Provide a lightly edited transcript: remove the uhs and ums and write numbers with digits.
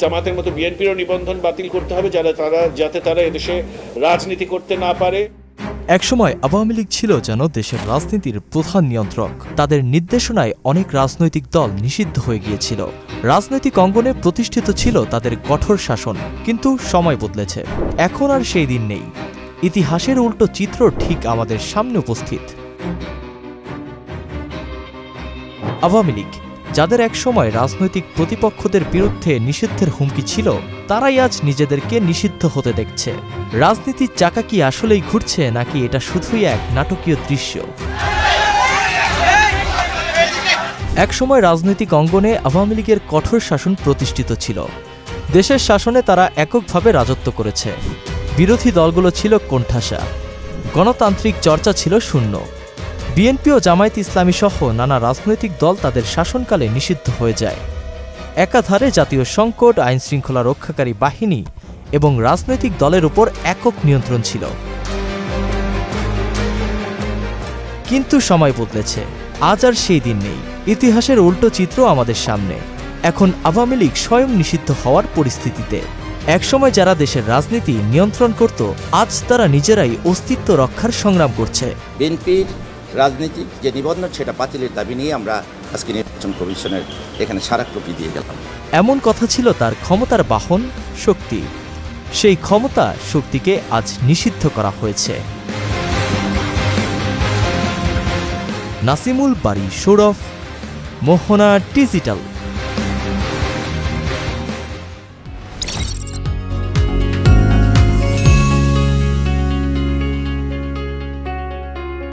জামাতের মতো বিএনপিরও নিবন্ধন বাতিল করতে হবে যাতে তারা এদেশে রাজনীতি করতে না পারে। একসময় আওয়ামী লীগ ছিল যেন দেশের রাজনীতির প্রধান নিয়ন্ত্রক। তাদের নির্দেশনায় অনেক রাজনৈতিক দল নিষিদ্ধ হয়ে গিয়েছিল। রাজনৈতিক অঙ্গনে প্রতিষ্ঠিত ছিল তাদের কঠোর শাসন। কিন্তু সময় বদলেছে, এখন আর সেই দিন নেই। ইতিহাসের উল্টো চিত্র ঠিক আমাদের সামনে উপস্থিত। আওয়ামী লীগ, যাদের একসময় রাজনৈতিক প্রতিপক্ষদের বিরুদ্ধে নিষিদ্ধের হুমকি ছিল, তারাই আজ নিজেদেরকে নিষিদ্ধ হতে দেখছে। রাজনীতির চাকা কি আসলেই ঘুরছে, নাকি এটা শুধুই এক নাটকীয় দৃশ্য? একসময় রাজনৈতিক অঙ্গনে আওয়ামী লীগের কঠোর শাসন প্রতিষ্ঠিত ছিল। দেশের শাসনে তারা এককভাবে রাজত্ব করেছে। বিরোধী দলগুলো ছিল কোণঠাসা, গণতান্ত্রিক চর্চা ছিল শূন্য। বিএনপি ও জামায়াত ইসলামী সহ নানা রাজনৈতিক দল তাদের শাসনকালে নিষিদ্ধ হয়ে যায়। একাধারে জাতীয় সংকট, আইনশৃঙ্খলা রক্ষাকারী বাহিনী এবং রাজনৈতিক দলের উপর একক নিয়ন্ত্রণ ছিল। কিন্তু সময় বদলেছে, আজ আর সেই দিন নেই। ইতিহাসের উল্টো চিত্র আমাদের সামনে। এখন আওয়ামী লীগ স্বয়ং নিষিদ্ধ হওয়ার পরিস্থিতিতে। একসময় যারা দেশের রাজনীতি নিয়ন্ত্রণ করত, আজ তারা নিজেরাই অস্তিত্ব রক্ষার সংগ্রাম করছে। বিএনপির রাজনীতিক যে নিবন্ধন, সেটা বাতিলের দাবি নিয়ে আমরা আজকে নির্বাচন কমিশনের এখানে স্মারকলিপি দিয়ে গেলাম। এমন কথা ছিল তার ক্ষমতার বাহন শক্তি। সেই ক্ষমতা শক্তিকে আজ নিষিদ্ধ করা হয়েছে। নাসিমুল বারী, সৌরভ, মোহনা ডিজিটাল।